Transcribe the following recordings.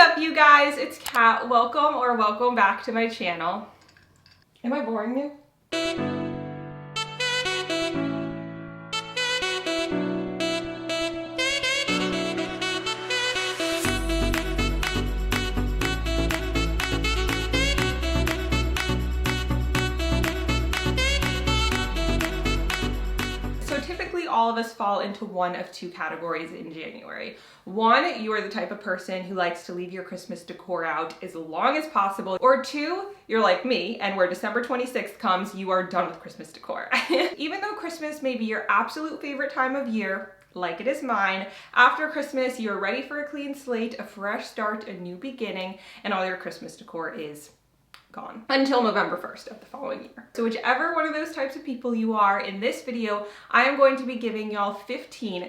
up, you guys? It's Kat. Welcome back to my channel. Am I boring you? All of us fall into one of two categories in January. One, you are the type of person who likes to leave your Christmas decor out as long as possible. Or two, you're like me, and where December 26th comes, you are done with Christmas decor. Even though Christmas may be your absolute favorite time of year, like it is mine, after Christmas, you're ready for a clean slate, a fresh start, a new beginning, and all your Christmas decor is gone until November 1st of the following year. So whichever one of those types of people you are, in this video, I am going to be giving y'all 15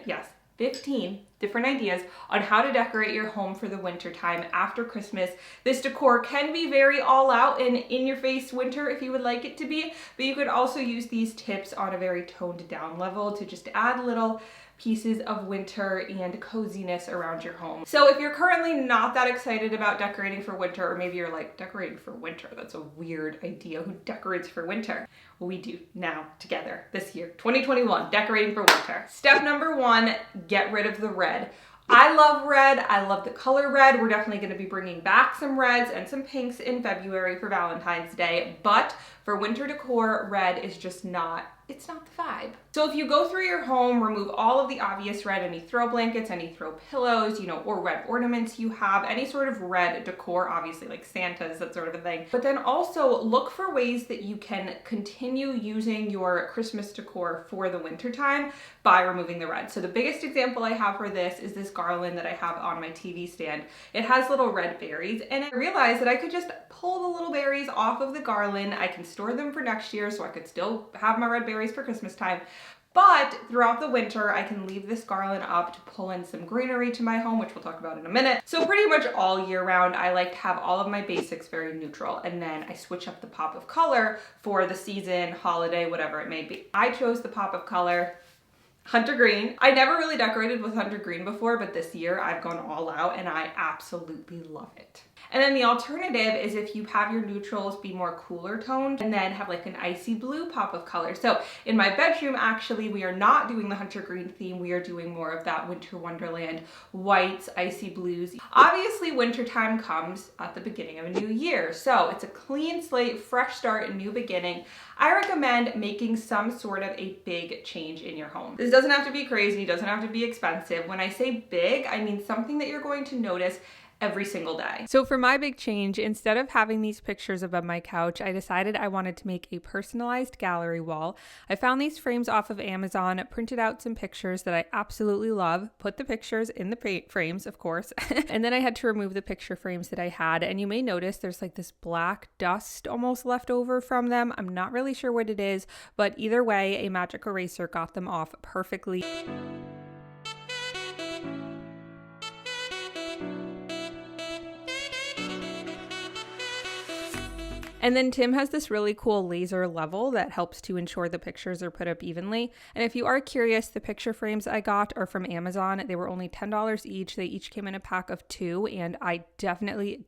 different ideas on how to decorate your home for the winter time after Christmas. This decor can be very all out and in your face winter if you would like it to be, but you could also use these tips on a very toned down level to just add little pieces of winter and coziness around your home. So if you're currently not that excited about decorating for winter, or maybe you're like, decorating for winter, that's a weird idea. Who decorates for winter? Well, we do now together this year, 2021, decorating for winter. Step number one, get rid of the red. I love red. I love the color red. We're definitely going to be bringing back some reds and some pinks in February for Valentine's Day, but for winter decor, red is just not, it's not the vibe. So if you go through your home, remove all of the obvious red, any throw blankets, any throw pillows, or red ornaments you have, any sort of red decor, obviously like Santa's, that sort of a thing. But then also look for ways that you can continue using your Christmas decor for the winter time by removing the red. So the biggest example I have for this is this garland that I have on my TV stand. It has little red berries, and I realized that I could just pull the little berries off of the garland. I can store them for next year so I could still have my red berries for Christmas time. But throughout the winter, I can leave this garland up to pull in some greenery to my home, which we'll talk about in a minute. So pretty much all year round, I like to have all of my basics very neutral, and then I switch up the pop of color for the season, holiday, whatever it may be. I chose the pop of color Hunter Green. I never really decorated with Hunter Green before, but this year I've gone all out and I absolutely love it. And then the alternative is if you have your neutrals be more cooler toned and then have like an icy blue pop of color. So in my bedroom, actually, we are not doing the Hunter Green theme. We are doing more of that winter wonderland, whites, icy blues. Obviously, wintertime comes at the beginning of a new year. So it's a clean slate, fresh start, a new beginning. I recommend making some sort of a big change in your home. This doesn't have to be crazy, doesn't have to be expensive. When I say big, I mean something that you're going to notice every single day. So for my big change, instead of having these pictures above my couch, I decided I wanted to make a personalized gallery wall. I found these frames off of Amazon, printed out some pictures that I absolutely love, put the pictures in the frames, of course, and then I had to remove the picture frames that I had. And you may notice there's like this black dust almost left over from them. I'm not really sure what it is, but either way, a magic eraser got them off perfectly. And then Tim has this really cool laser level that helps to ensure the pictures are put up evenly. And if you are curious, the picture frames I got are from Amazon. They were only $10 each. They each came in a pack of 2, and I definitely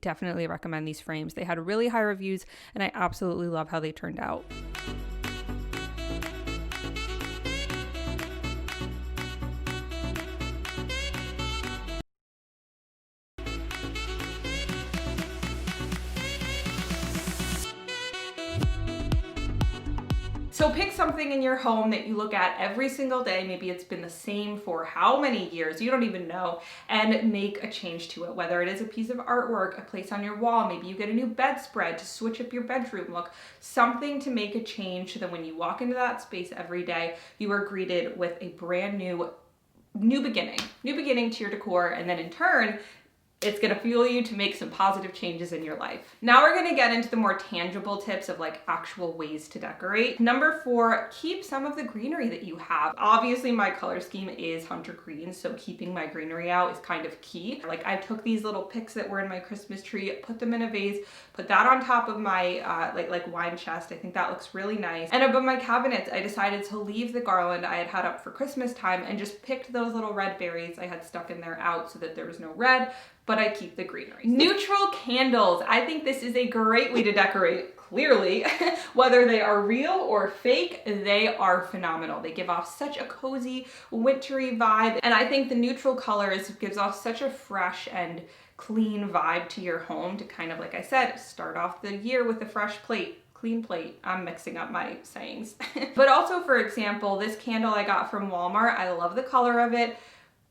recommend these frames. They had really high reviews, and I absolutely love how they turned out. So pick something in your home that you look at every single day. Maybe it's been the same for how many years, you don't even know, and make a change to it. Whether it is a piece of artwork, a place on your wall, maybe you get a new bedspread to switch up your bedroom look, something to make a change so that when you walk into that space every day, you are greeted with a brand new beginning to your decor, and then in turn, it's gonna fuel you to make some positive changes in your life. Now we're gonna get into the more tangible tips of like actual ways to decorate. Number 4, keep some of the greenery that you have. Obviously my color scheme is Hunter Green, so keeping my greenery out is kind of key. Like I took these little picks that were in my Christmas tree, put them in a vase, put that on top of my like wine chest. I think that looks really nice. And above my cabinets, I decided to leave the garland I had up for Christmas time and just picked those little red berries I had stuck in there out so that there was no red. but I keep the greenery. Neutral candles. I think this is a great way to decorate. Clearly, whether they are real or fake, they are phenomenal. They give off such a cozy, wintry vibe. And I think the neutral colors gives off such a fresh and clean vibe to your home to kind of, like I said, start off the year with a fresh plate. Clean plate. I'm mixing up my sayings. But also, for example, this candle I got from Walmart, I love the color of it,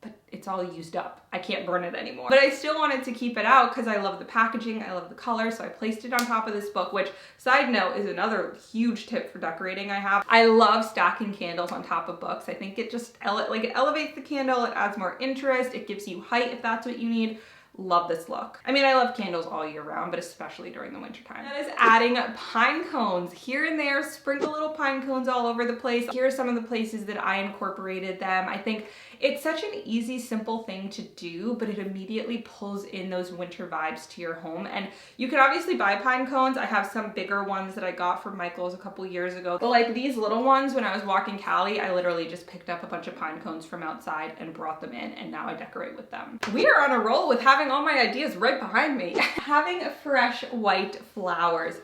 but it's all used up. I can't burn it anymore. But I still wanted to keep it out because I love the packaging, I love the color, so I placed it on top of this book, which, side note, is another huge tip for decorating I have. I love stacking candles on top of books. I think it just, it elevates the candle, it adds more interest, it gives you height if that's what you need. Love this look. I mean, I love candles all year round, but especially during the winter time. That is adding pine cones here and there. Sprinkle little pine cones all over the place. Here are some of the places that I incorporated them. I think it's such an easy, simple thing to do, but it immediately pulls in those winter vibes to your home. And you can obviously buy pine cones. I have some bigger ones that I got from Michael's a couple years ago. But like these little ones, when I was walking Cali, I literally just picked up a bunch of pine cones from outside and brought them in, and now I decorate with them. We are on a roll with having all my ideas right behind me. Having fresh white flowers.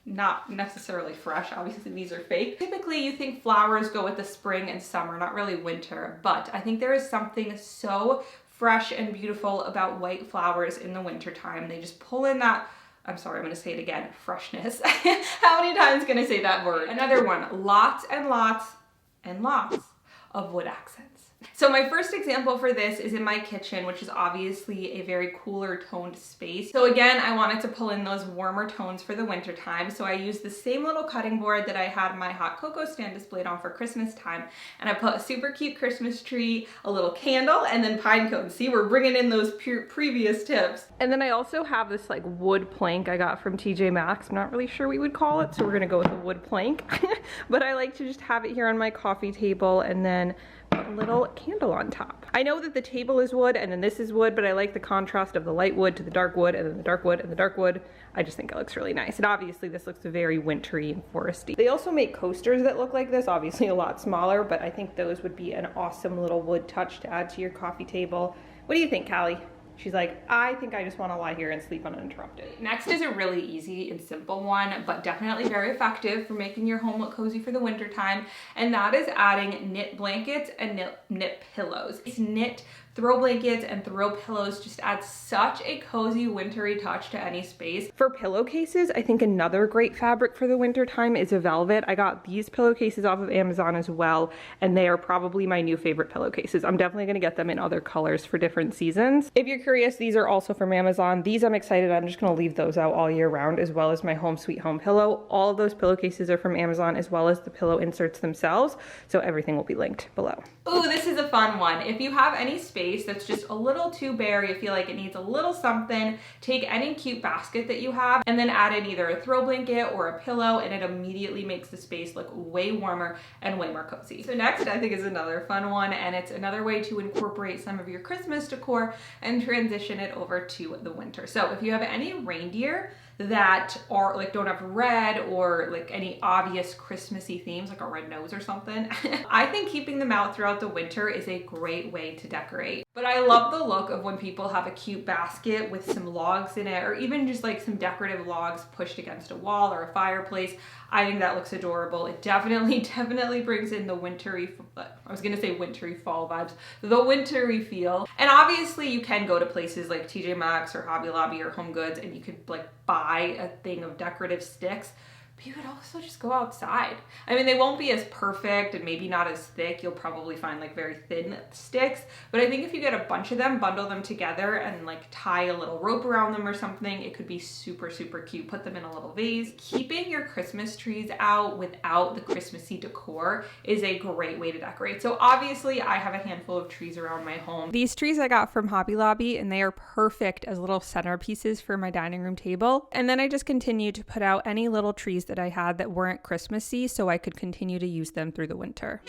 Not necessarily fresh, obviously these are fake. Typically you think flowers go with the spring and summer, not really winter, but I think there is something so fresh and beautiful about white flowers in the winter time. They just pull in that, I'm sorry, I'm gonna say it again, freshness. How many times can I say that word? Another one, lots and lots and lots of wood accents. So my first example for this is in my kitchen, which is obviously a very cooler toned space. So again, I wanted to pull in those warmer tones for the winter time. So I used the same little cutting board that I had my hot cocoa stand displayed on for Christmas time. And I put a super cute Christmas tree, a little candle, and then pine cones. See, we're bringing in those previous tips. And then I also have this like wood plank I got from TJ Maxx. I'm not really sure what we would call it, so we're gonna go with a wood plank. But I like to just have it here on my coffee table and then put a little candle on top. I know that the table is wood and then this is wood, but I like the contrast of the light wood to the dark wood and then the dark wood and the dark wood. I just think it looks really nice. And obviously this looks very wintry and foresty. They also make coasters that look like this, obviously a lot smaller, but I think those would be an awesome little wood touch to add to your coffee table. What do you think, Callie? She's like, I think I just want to lie here and sleep uninterrupted. Next is a really easy and simple one, but definitely very effective for making your home look cozy for the winter time. And that is adding knit blankets and knit pillows. These knit throw blankets and throw pillows just add such a cozy wintry touch to any space. For pillowcases, I think another great fabric for the winter time is a velvet. I got these pillowcases off of Amazon as well, and they are probably my new favorite pillowcases. I'm definitely gonna get them in other colors for different seasons. If you're curious, these are also from Amazon. These I'm excited, I'm just gonna leave those out all year round, as well as my Home Sweet Home pillow. All of those pillowcases are from Amazon, as well as the pillow inserts themselves, so everything will be linked below. Ooh, this is a fun one. If you have any space that's just a little too bare, you feel like it needs a little something, take any cute basket that you have and then add in either a throw blanket or a pillow, and it immediately makes the space look way warmer and way more cozy. So next I think is another fun one, and it's another way to incorporate some of your Christmas decor and transition it over to the winter. So if you have any reindeer that are like don't have red or like any obvious Christmassy themes like a red nose or something, I think keeping them out throughout the winter is a great way to decorate. But I love the look of when people have a cute basket with some logs in it, or even just like some decorative logs pushed against a wall or a fireplace. I think that looks adorable. It definitely brings in the wintry, I was gonna say wintry fall vibes, the wintry feel. And obviously you can go to places like TJ Maxx or Hobby Lobby or Home Goods and you could like buy a thing of decorative sticks, but you could also just go outside. I mean, they won't be as perfect and maybe not as thick. You'll probably find like very thin sticks, but I think if you get a bunch of them, bundle them together and like tie a little rope around them or something, it could be super cute. Put them in a little vase. Keeping your Christmas trees out without the Christmassy decor is a great way to decorate. So obviously I have a handful of trees around my home. These trees I got from Hobby Lobby, and they are perfect as little centerpieces for my dining room table. And then I just continue to put out any little trees that I had that weren't Christmassy so I could continue to use them through the winter.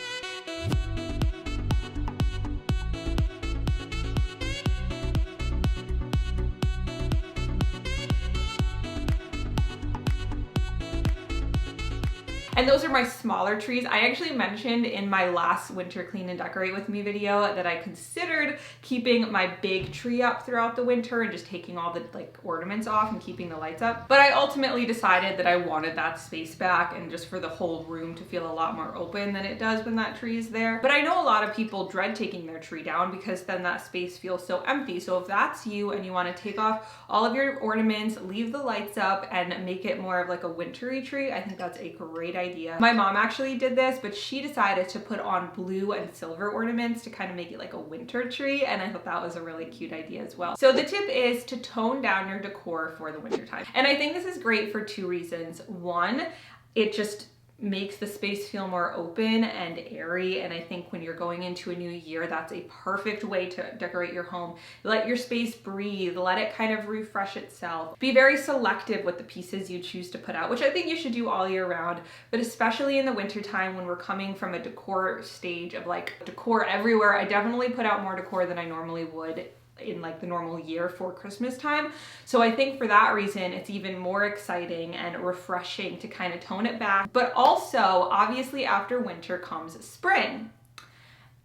And those are my smaller trees. I actually mentioned in my last winter clean and decorate with me video that I considered keeping my big tree up throughout the winter and just taking all the like ornaments off and keeping the lights up. But I ultimately decided that I wanted that space back and just for the whole room to feel a lot more open than it does when that tree is there. But I know a lot of people dread taking their tree down because then that space feels so empty. So if that's you and you want to take off all of your ornaments, leave the lights up and make it more of like a wintry tree, I think that's a great idea. My mom actually did this, but she decided to put on blue and silver ornaments to kind of make it like a winter tree, and I thought that was a really cute idea as well. So the tip is to tone down your decor for the winter time. And I think this is great for two reasons. One, it just makes the space feel more open and airy, and I think when you're going into a new year, that's a perfect way to decorate your home. Let your space breathe, let it kind of refresh itself. Be very selective with the pieces you choose to put out, which I think you should do all year round, but especially in the winter time when we're coming from a decor stage of like decor everywhere. I definitely put out more decor than I normally would in like the normal year for Christmas time. So I think for that reason, it's even more exciting and refreshing to kind of tone it back. But also, obviously after winter comes spring.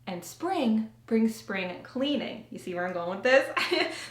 And spring brings spring cleaning. You see where I'm going with this?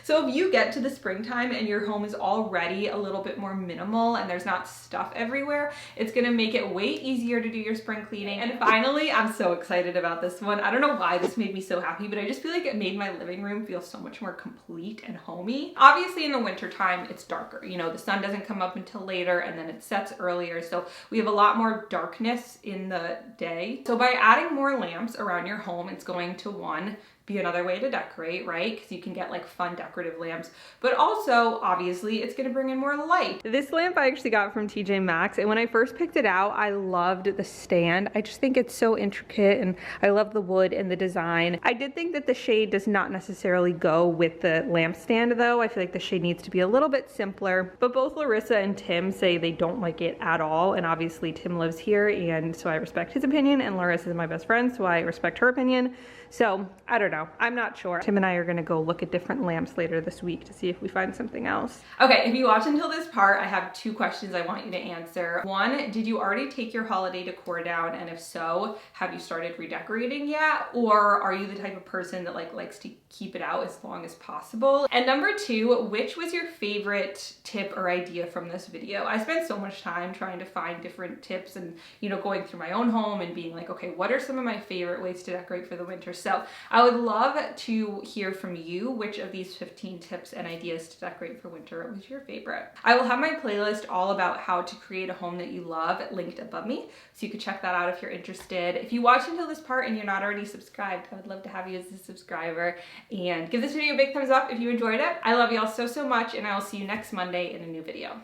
So if you get to the springtime and your home is already a little bit more minimal and there's not stuff everywhere, it's gonna make it way easier to do your spring cleaning. And finally, I'm so excited about this one. I don't know why this made me so happy, but I just feel like it made my living room feel so much more complete and homey. Obviously in the winter time, it's darker. You know, the sun doesn't come up until later and then it sets earlier. So we have a lot more darkness in the day. So by adding more lamps around your home, it's going to, one, be another way to decorate, right? Because you can get like fun decorative lamps, but also obviously it's gonna bring in more light. This lamp I actually got from TJ Maxx, and when I first picked it out, I loved the stand. I just think it's so intricate and I love the wood and the design. I did think that the shade does not necessarily go with the lamp stand though. I feel like the shade needs to be a little bit simpler, but both Larissa and Tim say they don't like it at all. And obviously Tim lives here, and so I respect his opinion, and Larissa is my best friend, so I respect her opinion. So I don't know, I'm not sure. Tim and I are gonna go look at different lamps later this week to see if we find something else. Okay, if you watch until this part, I have two questions I want you to answer. One, did you already take your holiday decor down? And if so, have you started redecorating yet? Or are you the type of person that like likes to keep it out as long as possible? And number two, which was your favorite tip or idea from this video? I spent so much time trying to find different tips and, you know, going through my own home and being like, okay, what are some of my favorite ways to decorate for the winter? So I would love to hear from you which of these 15 tips and ideas to decorate for winter was your favorite. I will have my playlist all about how to create a home that you love linked above me, so you can check that out if you're interested. If you watch until this part and you're not already subscribed, I would love to have you as a subscriber, and give this video a big thumbs up if you enjoyed it. I love y'all so much, and I will see you next Monday in a new video.